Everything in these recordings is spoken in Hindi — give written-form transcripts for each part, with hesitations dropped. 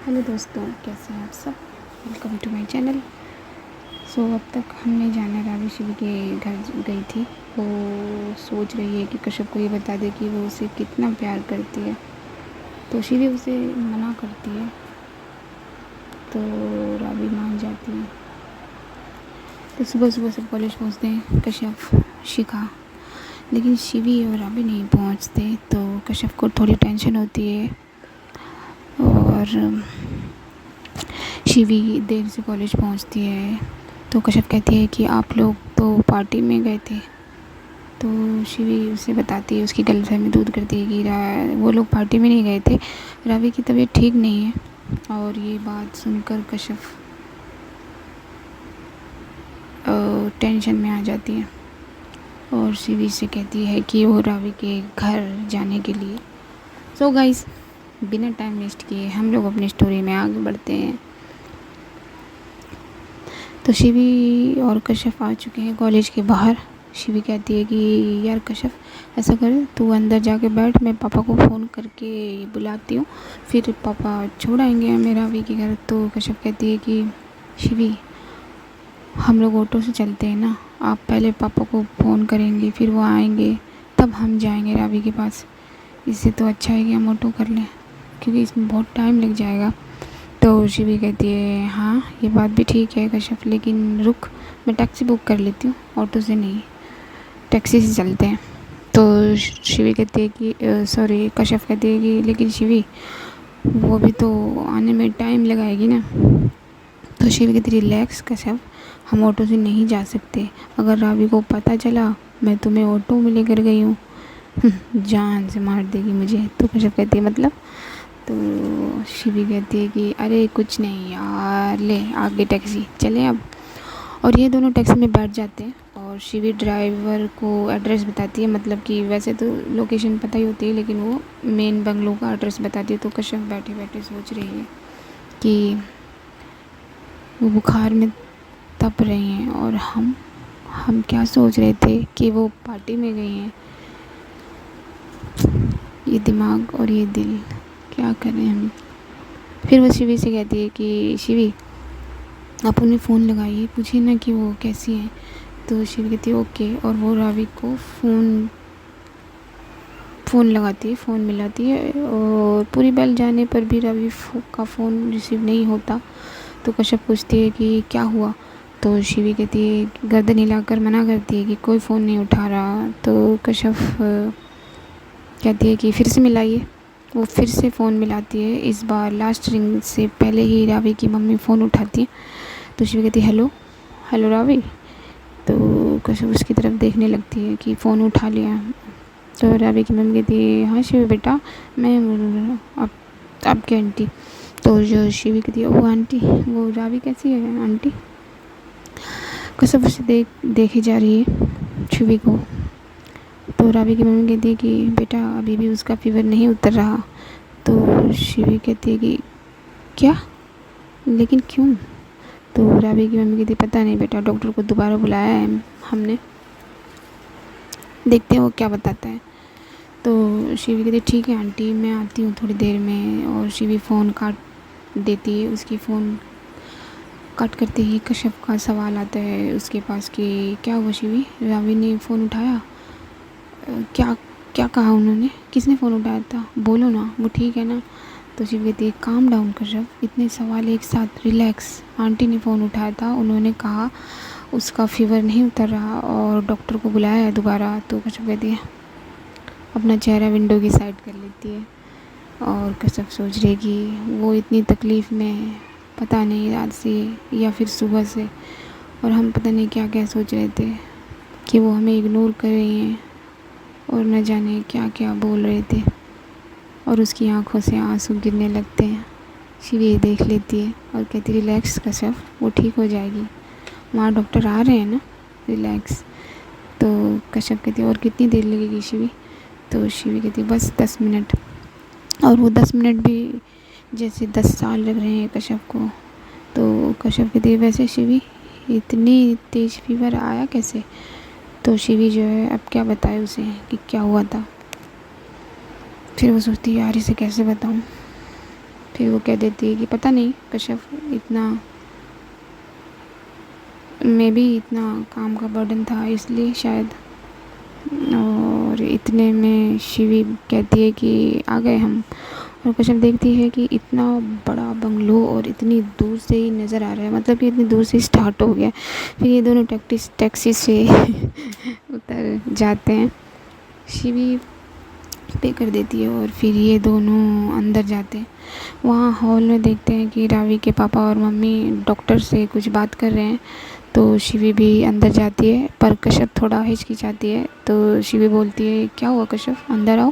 हेलो दोस्तों, कैसे हैं आप सब। Welcome to my channel. अब तक हमने जाना रावी शिवी के घर गई थी। वो सोच रही है कि कश्यप को ये बता दे कि वो उसे कितना प्यार करती है। तो शिवी उसे मना करती है, तो रावी मान जाती है। तो सुबह सुबह सब कॉलेज पहुँचते हैं, कश्यप, शिखा। लेकिन शिवी और रावी नहीं पहुँचते, तो कश्यप को थोड़ी टेंशन होती है। और शिवी देर से कॉलेज पहुंचती है, तो कश्यप कहती है कि आप लोग तो पार्टी में गए थे। तो शिवी उसे बताती है, उसकी गलतफहमी दूर करती है कि वो लोग पार्टी में नहीं गए थे, रावी की तबीयत ठीक नहीं है। और ये बात सुनकर कश्यप टेंशन में आ जाती है और शिवी से कहती है कि वो रावी के घर जाने के लिए। गाइस, बिना टाइम वेस्ट किए हम लोग अपनी स्टोरी में आगे बढ़ते हैं। तो शिवी और कश्यप आ चुके हैं कॉलेज के बाहर। शिवी कहती है कि यार कश्यप, ऐसा कर, तू अंदर जाके बैठ, मैं पापा को फ़ोन करके बुलाती हूँ, फिर पापा छोड़ आएंगे हमें रावी के घर। तो कश्यप कहती है कि शिवी, हम लोग ऑटो से चलते हैं ना, आप पहले पापा को फ़ोन करेंगे, फिर वो आएंगे, तब हम जाएंगे रावी के पास। इससे तो अच्छा है कि हम ऑटो कर लें, क्योंकि इसमें बहुत टाइम लग जाएगा। तो शिवी कहती है हाँ, ये बात भी ठीक है कश्यप, लेकिन रुक, मैं टैक्सी बुक कर लेती हूँ, ऑटो से नहीं, टैक्सी से चलते हैं। तो शिवी कहती है कि सॉरी, कश्यप कहती है कि लेकिन शिवी, वो भी तो आने में टाइम लगाएगी ना। तो शिवी कहती है रिलैक्स कश्यप, हम ऑटो से नहीं जा सकते, अगर रावी को पता चला मैं तुम्हें ऑटो में लेकर गई हूँ, जान से मार देगी मुझे। तो कश्यप कहती है मतलब। तो शिवी कहती है कि अरे कुछ नहीं यार, ले आगे टैक्सी, चलें अब। और ये दोनों टैक्सी में बैठ जाते हैं और शिवी ड्राइवर को एड्रेस बताती है, मतलब कि वैसे तो लोकेशन पता ही होती है, लेकिन वो मेन बंगलों का एड्रेस बताती है। तो कश्यप बैठे बैठे सोच रही है कि वो बुखार में तप रही हैं और हम क्या सोच रहे थे कि वो पार्टी में गई हैं। ये दिमाग और ये दिल, क्या करें हम। फिर वो शिवी से कहती है कि शिवी, आप उन्हें फ़ोन लगाइए, पूछिए ना कि वो कैसी हैं। तो शिवी कहती है ओके, और वो रावी को फ़ोन लगाती है, फ़ोन मिलाती है। और पूरी बेल जाने पर भी रावी का फ़ोन रिसीव नहीं होता। तो कश्यप पूछती है कि क्या हुआ। तो शिवी कहती है, गर्दन हिलाकर मना करती है कि कोई फ़ोन नहीं उठा रहा। तो कश्यप कहती है कि फिर से मिलाइए। वो फिर से फ़ोन मिलाती है, इस बार लास्ट रिंग से पहले ही रावी की मम्मी फ़ोन उठाती है। तो शिवी कहती है हेलो हेलो रावी। तो कश्यप उसकी तरफ देखने लगती है कि फ़ोन उठा लिया। तो रावी की मम्मी कहती है हाँ शिवी बेटा, मैं बोल रहा हूँ, आपकी आंटी। तो जो शिवी कहती है वो आंटी, वो रावी कैसी है आंटी। कश्यप उसे देखे जा रही है शिवी को। तो रावी की मम्मी कहती है कि बेटा अभी भी उसका फीवर नहीं उतर रहा। तो शिवी कहती है कि क्या, लेकिन क्यों। तो रावी की मम्मी कहती है पता नहीं बेटा, डॉक्टर को दोबारा बुलाया है हमने, देखते हैं वो क्या बताता है। तो शिवी कहती है ठीक है आंटी, मैं आती हूँ थोड़ी देर में। और शिवी फ़ोन काट देती है। उसकी फ़ोन कट करते ही कश्यप का सवाल आता है उसके पास कि क्या हुआ शिवी, रावी ने फ़ोन उठाया, क्या क्या कहा उन्होंने, किसने फ़ोन उठाया था, बोलो ना, वो ठीक है ना। तो शिव कहती है काम डाउन कश्यप, इतने सवाल एक साथ, रिलैक्स। आंटी ने फ़ोन उठाया था, उन्होंने कहा उसका फीवर नहीं उतर रहा और डॉक्टर को बुलाया है दोबारा। तो कश्यप कहती है, अपना चेहरा विंडो की साइड कर लेती है। और कश्यप सोच रही है कि वो इतनी तकलीफ़ में है, पता नहीं रात से या फिर सुबह से, और हम पता नहीं क्या क्या सोच रहे थे कि वो हमें इग्नोर कर रही हैं और न जाने क्या क्या बोल रहे थे। और उसकी आंखों से आंसू गिरने लगते हैं। शिवी देख लेती है और कहती रिलैक्स कश्यप, वो ठीक हो जाएगी, वहाँ डॉक्टर आ रहे हैं ना, रिलैक्स। तो कश्यप कहती है और कितनी देर लगेगी शिवी। तो शिवी कहती है बस 10 मिनट। और वो 10 मिनट भी जैसे 10 साल लग रहे हैं कश्यप को। तो कश्यप कहती है वैसे शिवी, इतनी तेज़ फीवर आया कैसे। तो शिवी जो है अब क्या बताए उसे कि क्या हुआ था। फिर वो सोचती है यार इसे कैसे बताऊँ। फिर वो कह देती है कि पता नहीं कश्यप, इतना मैं भी इतना काम का बर्डन था इसलिए शायद। और इतने में शिवी कहती है कि आ गए हम। और कश्यप देखती है कि इतना बड़ा बंगलो और इतनी दूर से ही नज़र आ रहा है, मतलब कि इतनी दूर से स्टार्ट हो गया। फिर ये दोनों टैक्सी से उतर जाते हैं। शिवी पे कर देती है और फिर ये दोनों अंदर जाते हैं। वहाँ हॉल में देखते हैं कि रावी के पापा और मम्मी डॉक्टर से कुछ बात कर रहे हैं। तो शिवी भी अंदर जाती है, पर कश्यप थोड़ा हिचकिचाती है। तो शिवी बोलती है क्या हुआ कश्यप, अंदर आओ,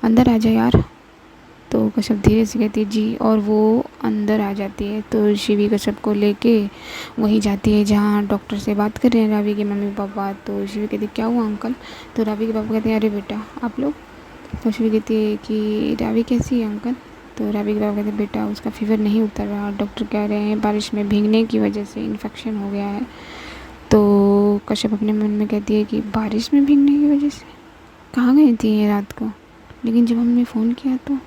अंदर आ जा यार। तो कश्यप धीरे से कहती है जी, और वो अंदर आ जाती है। तो शिवी कश्यप को लेके वहीं जाती है जहाँ डॉक्टर से बात कर रहे हैं रावी के मम्मी पापा। तो शिवी कहती है क्या हुआ अंकल। तो रावी के पापा कहते हैं अरे बेटा आप लोग। तो शिवी कहती है कि रावी कैसी है अंकल। तो रावी के पापा कहते हैं बेटा उसका फीवर नहीं उतर रहा, डॉक्टर कह रहे हैं बारिश में भीगने की वजह से इन्फेक्शन हो गया है। तो कश्यप अपने मन में कहती है कि बारिश में भीगने की वजह से, कहाँ गई थी ये रात को, लेकिन जब हमने फ़ोन किया तो।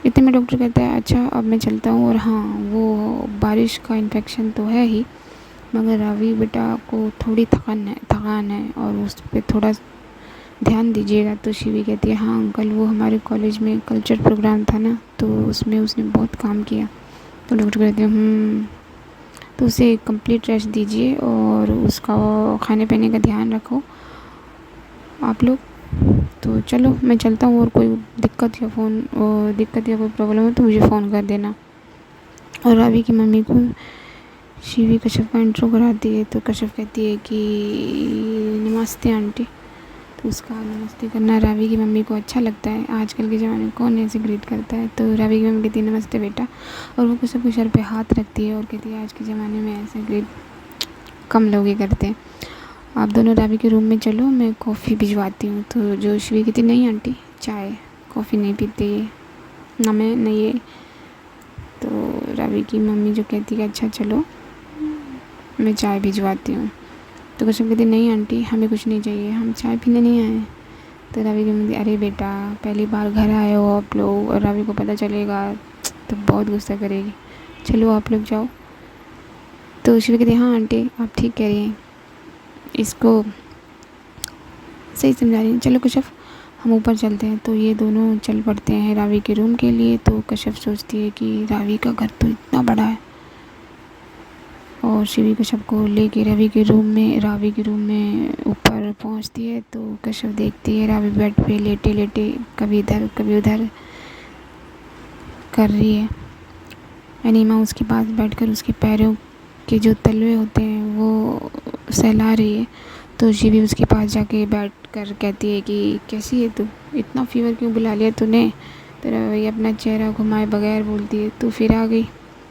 इतने में डॉक्टर कहता है अच्छा अब मैं चलता हूँ। और हाँ, वो बारिश का इन्फेक्शन तो है ही, मगर रावी बेटा को थोड़ी थकान है और उस पर थोड़ा ध्यान दीजिएगा। तो शिवी कहती है हाँ अंकल, वो हमारे कॉलेज में कल्चर प्रोग्राम था ना, तो उसमें उसने बहुत काम किया। तो डॉक्टर कहते हैं तो उसे कंप्लीट रेस्ट दीजिए और उसका खाने पीने का ध्यान रखो आप लोग। तो चलो मैं चलता हूँ, और कोई दिक्कत या कोई प्रॉब्लम हो तो मुझे फ़ोन कर देना। और रावी की मम्मी को शिवी कश्यप का इंट्रो कराती है। तो कश्यप कहती है कि नमस्ते आंटी। तो उसका नमस्ते करना रावी की मम्मी को अच्छा लगता है। आजकल के ज़माने में कौन ऐसे ग्रीट करता है। तो रावी की मम्मी कहती है नमस्ते बेटा, और वो कश्यप के सर पे हाथ रखती है और कहती है आज के ज़माने में ऐसे ग्रीट कम लोग ही करते हैं। आप दोनों रावी के रूम में चलो, मैं कॉफ़ी भिजवाती हूँ। तो जो शिवी कहती नहीं आंटी, चाय, कॉफ़ी नहीं पीते ये, ना मैं नहीं ये। तो रावी की मम्मी जो कहती है अच्छा चलो मैं चाय भिजवाती हूँ। तो कश्यप कहती नहीं आंटी हमें कुछ नहीं चाहिए, हम चाय पीने नहीं आए। तो रावी की मम्मी अरे बेटा पहली बार घर आए हो आप लोग, और रावी को पता चलेगा तो बहुत गुस्सा करेगी, चलो आप लोग जाओ। तो शिवी कहती हाँ आंटी आप ठीक कह रही हैं, इसको सही समझा रही हैं, चलो कश्यप हम ऊपर चलते हैं। तो ये दोनों चल पड़ते हैं रावी के रूम के लिए। तो कश्यप सोचती है कि रावी का घर तो इतना बड़ा है, और शिवी कश्यप को लेके रावी के रूम में ऊपर पहुंचती है। तो कश्यप देखती है रावी बेड पे लेटे लेटे कभी इधर कभी उधर कर रही है। अनीमा उसके पास बैठकर उसके पैरों के जो तलवे होते हैं वो सहला रही है। तो शिवी उसके पास जाके बैठ कर कहती है कि कैसी है तू, इतना फीवर क्यों बुला लिया तूने। तो रावी अपना चेहरा घुमाए बगैर बोलती है तू फिर आ गई,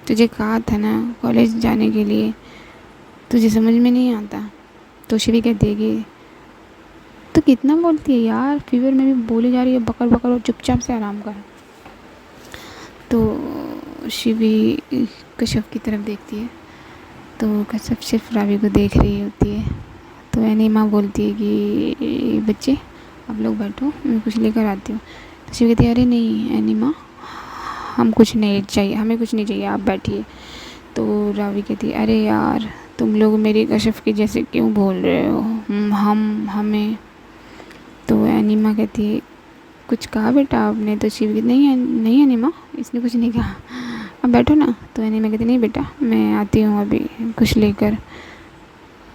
तुझे कहा था ना कॉलेज जाने के लिए, तुझे समझ में नहीं आता। तो शिवी कहती है कि तो कितना बोलती है यार, फीवर में भी बोली जा रही है बकर बकर, और चुपचाप से आराम कर। तो शिवी कश्यप की तरफ देखती है। तो कश्यप सिर्फ रावी को देख रही होती है। तो अनीमा बोलती है कि बच्चे आप लोग बैठो मैं कुछ लेकर आती हूँ। तो शिवी कहती है अरे नहीं अनीमा हमें कुछ नहीं चाहिए आप बैठिए। तो रावी कहती है अरे यार तुम लोग मेरी कश्यप के जैसे क्यों बोल रहे हो, हमें। तो अनीमा कहती है कुछ कहा बेटा आपने। तो शिवी कहती नहीं अनीमा इसने कुछ नहीं कहा, अब बैठो ना। तो अनीमा कहती नहीं बेटा मैं आती हूँ अभी कुछ लेकर।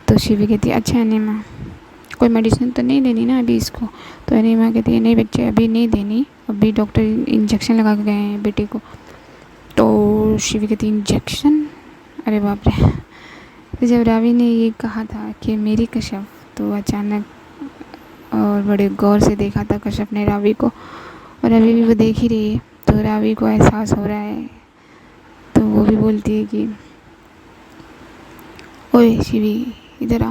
तो शिवी कहती है अच्छा अनीमा कोई मेडिसिन तो नहीं देनी ना अभी इसको। तो अनीमा कहती है नहीं बच्चे अभी नहीं देनी, अभी डॉक्टर इंजेक्शन लगा के गए हैं बेटे को। तो शिवी कहती इंजेक्शन, अरे बाप रे। तो जब रावी ने ये कहा था कि मेरी कश्यप, तो अचानक और बड़े गौर से देखा था कश्यप ने रावी को, और अभी भी वो देख ही रही है। तो रावी को एहसास हो रहा है। तो वो भी बोलती है कि ओए शिवी इधर आ,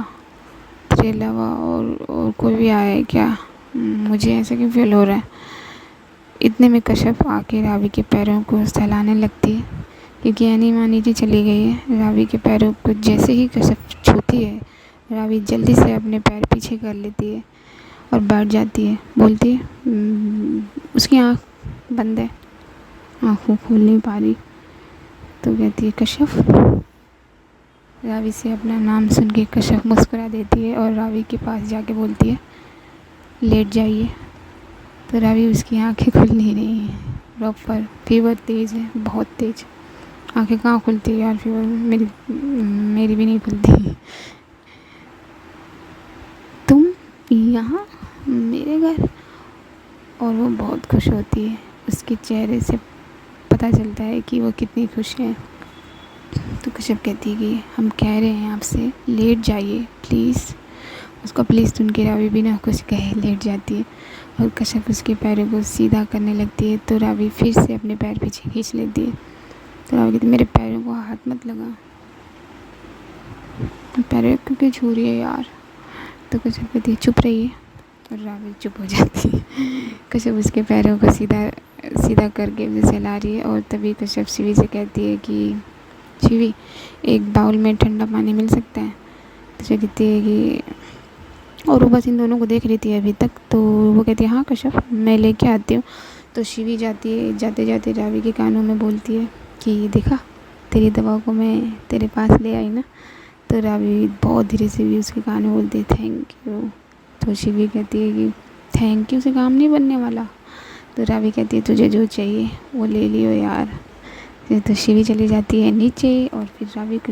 तेरे अलावा और कोई भी आया है क्या, मुझे ऐसा क्यों फील हो रहा है। इतने में कश्यप आके रावी के पैरों को सहलाने लगती है, क्योंकि अनीमा नीचे चली गई है। रावी के पैरों को जैसे ही कश्यप छूती है, रावी जल्दी से अपने पैर पीछे कर लेती है और बैठ जाती है। बोलती है उसकी आँख बंद है। आँखों खोल नहीं पा रही। तो कहती है कश्यप। रावी से अपना नाम सुन के कश्यप मुस्कुरा देती है और रावी के पास जाके बोलती है लेट जाइए। तो रावी उसकी आंखें खुल नहीं रही हैं प्रॉपर, फीवर तेज़ है, बहुत तेज़। आंखें कहाँ खुलती है यार, फीवर में मेरी भी नहीं खुलती। तुम यहाँ मेरे घर? और वो बहुत खुश होती है, उसके चेहरे से पता चलता है कि वो कितनी खुश है। तो कश्यप कहती है कि हम कह रहे हैं आपसे लेट जाइए प्लीज़। उसको प्लीज़ सुन के रावी बिना कुछ कहे लेट जाती है और कश्यप उसके पैरों को सीधा करने लगती है। तो रावी फिर से अपने पैर पीछे खींच लेती है। तो रावी कहती है मेरे पैरों को हाथ मत लगा, पैरों क्योंकि छू रही है यार। तो कश्यप कहती है चुप रहिए और रावी चुप हो जाती है। कश्यप उसके पैरों को सीधा सीधा करके उसे सहला रही है और तभी कश्यप शिवी से कहती है कि शिवी एक बाउल में ठंडा पानी मिल सकता है। तो कहती है कि और वो बस इन दोनों को देख रही थी अभी तक। तो वो कहती है हाँ कश्यप मैं लेके आती हूँ। तो शिवी जाती है, जाते जाते रावी के कानों में बोलती है कि देखा तेरी दवा को मैं तेरे पास ले आई ना। तो रावी बहुत धीरे से भी उसके कान में बोलती है थैंक यू। तो शिवी कहती है कि थैंक यू से काम नहीं बनने वाला। तो रावी कहती है तुझे जो चाहिए वो ले लियो यार। तो शिवी चली जाती है नीचे और फिर रावी और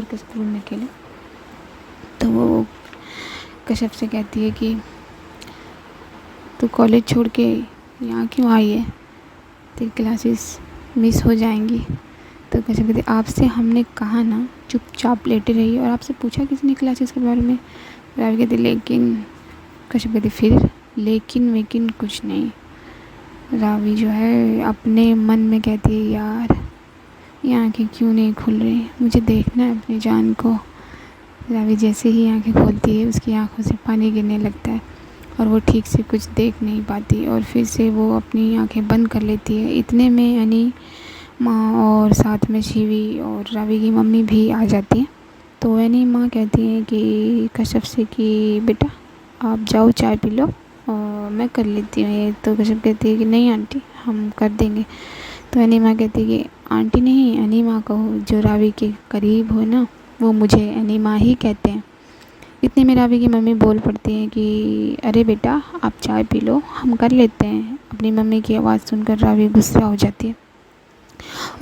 कश्यप रूम में अकेले। तो वो कश्यप से कहती है कि तू कॉलेज छोड़ के यहाँ क्यों आई है, तेरी क्लासेस मिस हो जाएंगी। तो कश्यप कहती है आपसे हमने कहा ना चुपचाप लेटे रहिए, और आपसे पूछा किसने क्लासेस के बारे में। रावी कहती लेकिन, कश्यप कहती फिर लेकिन वेकिन कुछ नहीं। रावी जो है अपने मन में कहती है यार ये आँखें क्यों नहीं खुल रही, मुझे देखना है अपनी जान को। रावी जैसे ही आँखें खोलती है उसकी आँखों से पानी गिरने लगता है और वो ठीक से कुछ देख नहीं पाती और फिर से वो अपनी आँखें बंद कर लेती है। इतने में अनी माँ और साथ में शिवी और रावी की मम्मी भी आ जाती हैं। तो अनी माँ कहती हैं कि कश्यप से कि बेटा आप जाओ चाय पी लो और मैं कर लेती हूँ ये। तो कश्यप कहती है कि नहीं आंटी हम कर देंगे। तो अनी माँ कहती है कि आंटी नहीं अनी माँ कहो, जो रावी के करीब हो ना वो मुझे अनी माँ ही कहते हैं। इतने में रावी की मम्मी बोल पड़ती हैं कि अरे बेटा आप चाय पी लो हम कर लेते हैं। अपनी मम्मी की आवाज़ सुनकर रावी गुस्सा हो जाती है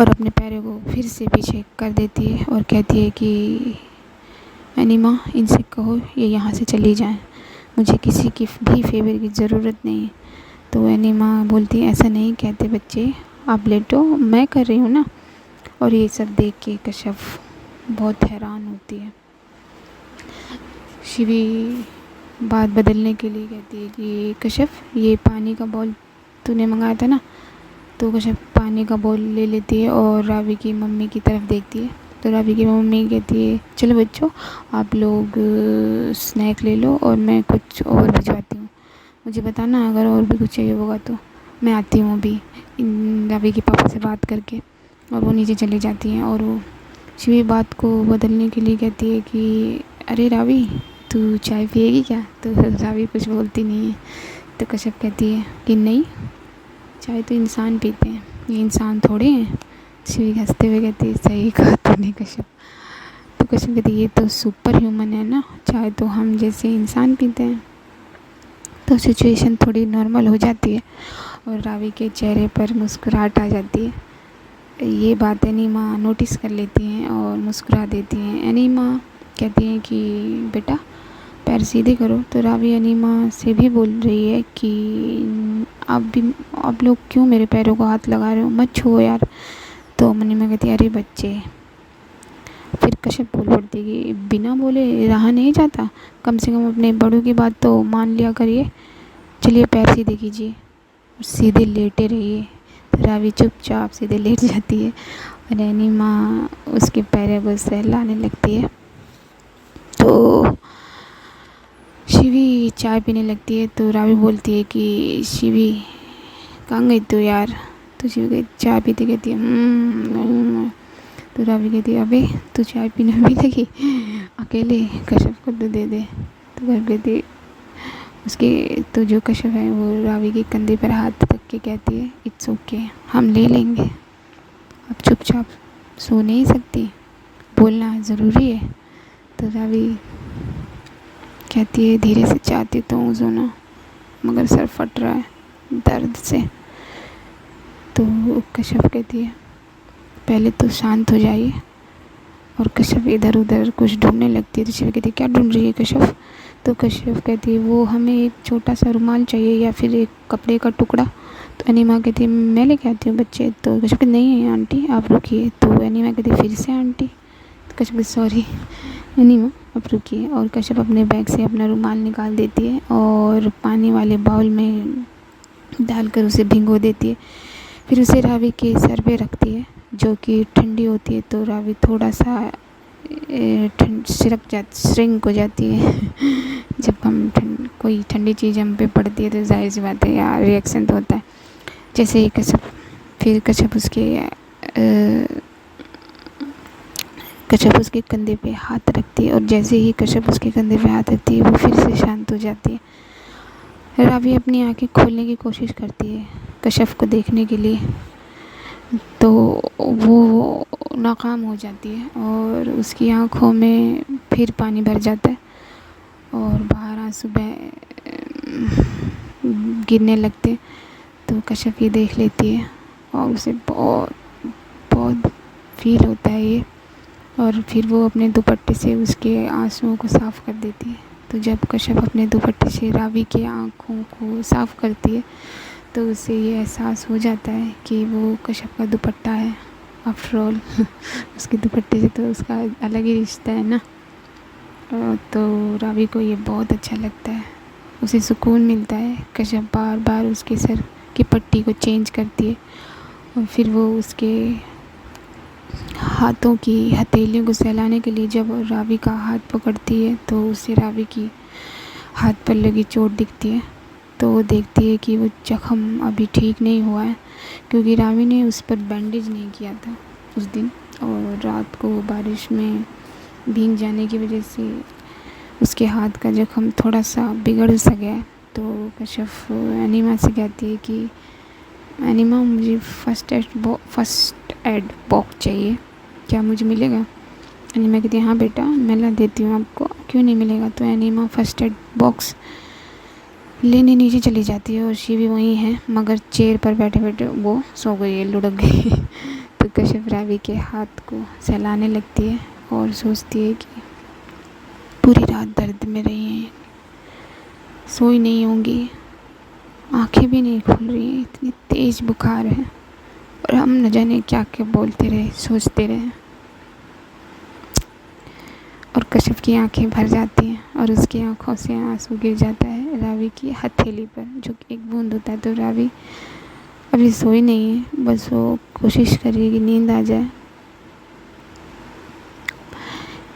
और अपने पैरों को फिर से पीछे कर देती है और कहती है कि अनी माँ इनसे कहो ये यहाँ से चली जाएं, मुझे किसी की भी फेवर की ज़रूरत नहीं है। तो अनी माँ बोलती है ऐसा नहीं कहते बच्चे, आप लेटो मैं कर रही हूँ ना। और ये सब देख के कश्यप बहुत हैरान होती है। शिवी बात बदलने के लिए कहती है कि कश्यप ये पानी का बॉल तूने मंगाया था ना। तो कश्यप पानी का बॉल ले लेती है और रावी की मम्मी की तरफ देखती है। तो रावी की मम्मी कहती है चलो बच्चों आप लोग स्नैक ले लो और मैं कुछ और भिजवाती हूँ, मुझे बताना अगर और भी कुछ चाहिए होगा तो। मैं आती हूँ अभी इन रावी के पापा से बात करके। और वो नीचे चली जाती हैं और वो शिवी बात को बदलने के लिए कहती है कि अरे रावी तू चाय पिएगी क्या। तो रावी कुछ बोलती नहीं है। तो कश्यप कहती है कि नहीं चाय तो इंसान पीते हैं, ये इंसान थोड़े हैं। शिवी हंसते हुए कहती है सही कहा तूने कश्यप। तो कश्यप कहती है ये तो सुपर ह्यूमन है ना, चाय तो हम जैसे इंसान पीते हैं। तो सिचुएशन थोड़ी नॉर्मल हो जाती है और रावी के चेहरे पर मुस्कुराहट आ जाती है। ये बात एनी माँ नोटिस कर लेती हैं और मुस्कुरा देती हैं। एनी माँ कहती हैं कि बेटा पैर सीधे करो। तो रावी एनी माँ से भी बोल रही है कि आप लोग क्यों मेरे पैरों को हाथ लगा रहे हो, मत छुओ यार। तो एनी माँ कहती है अरे बच्चे। फिर कश्यप बोल पड़ती है कि बिना बोले रहा नहीं जाता, कम से कम अपने बड़ों की बात तो मान लिया करिए। चलिए पैर सीधे कीजिए, सीधे लेटे रहिए। तो रावी चुपचाप सीधे लेट जाती है और एनी माँ उसके पैरों को सहलाने लगती है। तो शिवी चाय पीने लगती है। तो रावी बोलती है कि शिवी कहाँ गई तू यार। तो शिवी गई चाय पीते कहती है तो रावी कहती है अबे तू चाय पीने भी लगी अकेले, कश्यप को तो दे दे। तो घर कहती उसके तो जो कश्यप है वो रावी के कंधे पर हाथ रख के कहती है इट्स ओके, हम ले लेंगे, अब चुपचाप सो नहीं सकती, बोलना ज़रूरी है। तो रावी कहती है धीरे से चाहती तो हूँ सोना, मगर सर फट रहा है दर्द से। तो कश्यप कहती है पहले तो शांत हो जाइए। और कश्यप इधर उधर कुछ ढूंढने लगती है। तो शिव कहती है क्या ढूंढ रही है कश्यप? तो कश्यप कहती है वो हमें एक छोटा सा रुमाल चाहिए या फिर एक कपड़े का टुकड़ा। तो अनिमा कहती है मैं लेके आती हूँ बच्चे। तो कश्यप कहती नहीं है आंटी आप रुकिए। तो अनिमा कहती है फिर से आंटी। तो कश्यप कहती सॉरी अनिमा आप रुकिए। और कश्यप अपने बैग से अपना रुमाल निकाल देती है और पानी वाले बाउल में डालकर उसे भिगो देती है। फिर उसे रावी के सर पे रखती है जो कि ठंडी होती है। तो रावी थोड़ा सा श्रिंक हो जाती है जब हम कोई ठंडी चीज़ हम पे पड़ती है तो जाहिर सी बात है यार रिएक्शन तो होता है। जैसे ही कश्यप उसके कंधे पे हाथ रखती है और जैसे ही कश्यप उसके कंधे पे हाथ रखती है वो फिर से शांत हो जाती है। रावी अपनी आंखें खोलने की कोशिश करती है कश्यप को देखने के लिए, तो वो नाकाम हो जाती है और उसकी आँखों में फिर पानी भर जाता है और बाहर आंसू गिरने लगते। तो कश्यप ये देख लेती है और उसे बहुत बहुत फील होता है ये। और फिर वो अपने दुपट्टे से उसके आंसुओं को साफ़ कर देती है। तो जब कश्यप अपने दुपट्टे से रावी की आँखों को साफ़ करती है तो उसे ये एहसास हो जाता है कि वो कश्यप का दुपट्टा है। आफ्टर ऑल उसके दुपट्टे से तो उसका अलग ही रिश्ता है ना। तो रावी को ये बहुत अच्छा लगता है, उसे सुकून मिलता है। कश्यप बार बार उसके सर की पट्टी को चेंज करती है और फिर वो उसके हाथों की हथेलियों को सहलाने के लिए जब रावी का हाथ पकड़ती है तो उसे रावी की हाथ पर लगी चोट दिखती है। तो वो देखती है कि वो जख्म अभी ठीक नहीं हुआ है क्योंकि रावी ने उस पर बैंडेज नहीं किया था उस दिन और रात को बारिश में भीग जाने की वजह से उसके हाथ का जख्म थोड़ा सा बिगड़ सा गया। तो कश्यप अनिमा से कहती है कि अनिमा मुझे फर्स्ट एड बॉक्स चाहिए, क्या मुझे मिलेगा? अनिमा कहती है हाँ बेटा मैं ला देती हूँ आपको, क्यों नहीं मिलेगा। तो अनिमा फर्स्ट एड बॉक्स लेने नीचे चली जाती है और शिवी वहीं है मगर चेयर पर बैठे बैठे वो सो गई है, लुढ़क गई है। तो कश्यप रावी के हाथ को सहलाने लगती है और सोचती है कि पूरी रात दर्द में रही हैं, सोई नहीं होंगी, आंखें भी नहीं खुल रही हैं, इतनी तेज़ बुखार है और हम न जाने क्या क्या बोलते रहे सोचते रहे। और कश्यप की आंखें भर जाती हैं और उसकी आंखों से आंसू गिर जाता है रावी की हथेली पर जो कि एक बूंद होता है। तो रावी अभी सोई नहीं है, बस वो कोशिश कर रही है कि नींद आ जाए,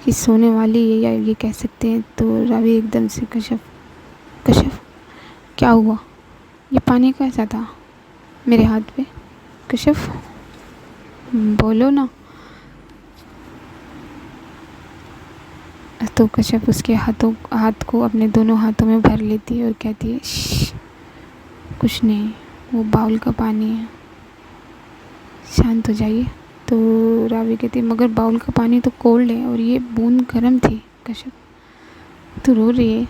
कि सोने वाली है या ये कह सकते हैं। तो रावी एकदम से कश्यप क्या हुआ, ये पानी कैसा था मेरे हाथ पे, कश्यप बोलो ना। तो कश्यप उसके हाथ को अपने दोनों हाथों में भर लेती है और कहती है कुछ नहीं, वो बाउल का पानी है, शांत हो जाइए। तो रावी कहती है मगर बाउल का पानी तो कोल्ड है और ये बूंद गर्म थी कश्यप, तो रो रही है।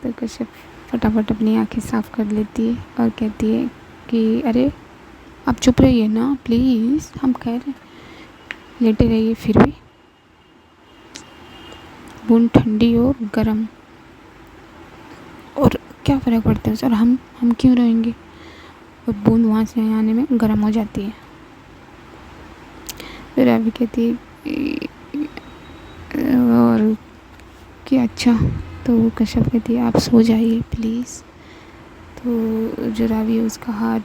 तो कश्यप फटाफट अपनी आंखें साफ़ कर लेती है और कहती है कि अरे आप चुप रहिए ना प्लीज़, हम कह रहे लेटे रहिए, फिर भी बूंद ठंडी और गर्म और क्या फ़र्क पड़ता है सर, हम क्यों रहेंगे, और बूंद वहाँ से आने में गर्म हो जाती है। फिर रावी कहती है और कि अच्छा। तो कश्यप कहती है आप सो जाइए प्लीज़। तो जो रावी है उसका हाथ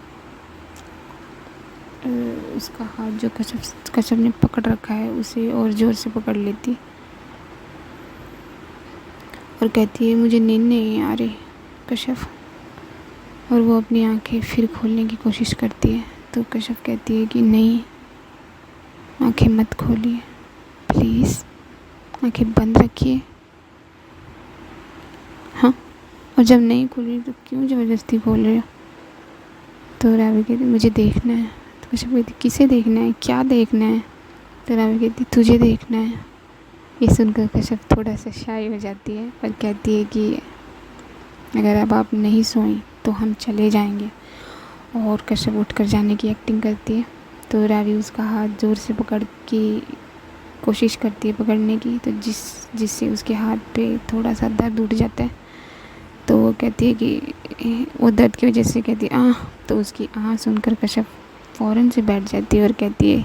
जो कश्यप ने पकड़ रखा है उसे और ज़ोर से पकड़ लेती और कहती है मुझे नींद नहीं आ रही कश्यप। और वो अपनी आंखें फिर खोलने की कोशिश करती है। तो कश्यप कहती है कि नहीं, आंखें मत खोलिए प्लीज़, आंखें बंद रखिए। हाँ और जब नहीं खोल रही तो क्यों ज़बरदस्ती खोल रहे हो? तो रावी कहती मुझे देखना है। तो कश्यप कहती किसे देखना है, क्या देखना है? तो रावी कहती तुझे देखना है। ये सुनकर कश्यप थोड़ा सा शाय हो जाती है, पर कहती है कि अगर अब आप नहीं सोई तो हम चले जाएंगे। और कश्यप उठकर जाने की एक्टिंग करती है। तो रावी उसका हाथ ज़ोर से पकड़ के कोशिश करती है पकड़ने की, तो जिससे उसके हाथ पे थोड़ा सा दर्द उठ जाता है। तो वो कहती है कि वो दर्द की वजह से कहती है आह। तो उसकी आह सुनकर कश्यप फ़ौरन से बैठ जाती है और कहती है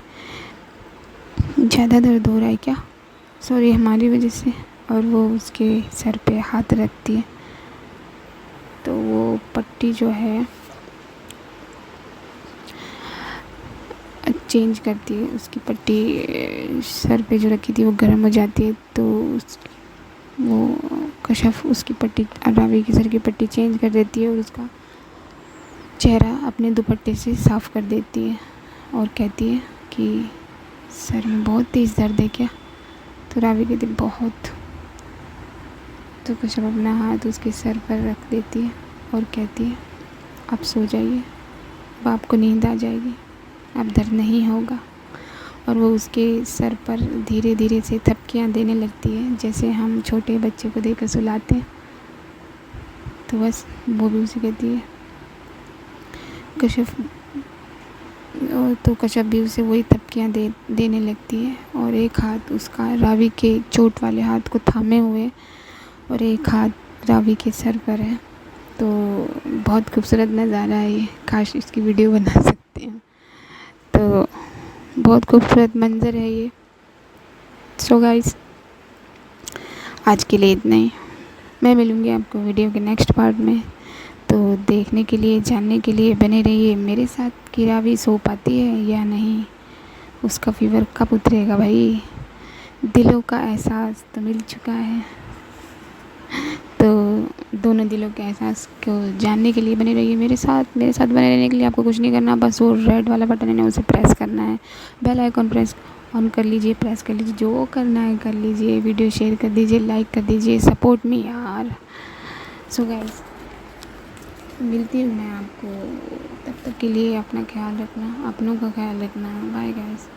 ज़्यादा दर्द हो रहा है क्या? सॉरी हमारी वजह से। और वो उसके सर पे हाथ रखती है। तो वो पट्टी जो है चेंज करती है, उसकी पट्टी सर पे जो रखी थी वो गर्म हो जाती है। तो वो कश्यप उसकी पट्टी रावी के सर की पट्टी चेंज कर देती है और उसका चेहरा अपने दुपट्टे से साफ़ कर देती है और कहती है कि सर में बहुत तेज़ दर्द है क्या? तो रावी कहती बहुत। तो कश्यप अपना हाथ उसके सर पर रख देती है और कहती है आप सो जाइए, अब आपको नींद आ जाएगी, अब दर्द नहीं होगा। और वो उसके सर पर धीरे धीरे से थपकियाँ देने लगती है, जैसे हम छोटे बच्चे को देकर सुलाते हैं। तो बस वो भी उसे कहती है कश्यप। और तो कश्यप भी उसे वही थपकियाँ देने लगती है और एक हाथ उसका रावी के चोट वाले हाथ को थामे हुए और एक हाथ रावी के सर पर है। तो बहुत खूबसूरत नज़ारा है ये, काश इसकी वीडियो बना सकते हैं। तो बहुत खूबसूरत मंज़र है ये। सो गाइस आज के लिए इतना ही। मैं मिलूँगी आपको वीडियो के नेक्स्ट पार्ट में। तो देखने के लिए जानने के लिए बने रहिए मेरे साथ कि रावी सो पाती है या नहीं, उसका फीवर कब उतरेगा भाई। दिलों का एहसास तो मिल चुका है, तो दोनों दिलों के एहसास को जानने के लिए बने रहिए मेरे साथ बने रहने के लिए आपको कुछ नहीं करना, बस वो रेड वाला बटन है ना उसे प्रेस करना है, बेल आइकॉन प्रेस ऑन कर लीजिए, प्रेस कर लीजिए, जो करना है कर लीजिए, वीडियो शेयर कर दीजिए, लाइक कर दीजिए, सपोर्ट मी यार। सो गाइस मिलती हूँ मैं आपको, तब तक के लिए अपना ख्याल रखना, अपनों का ख्याल रखना। Bye guys.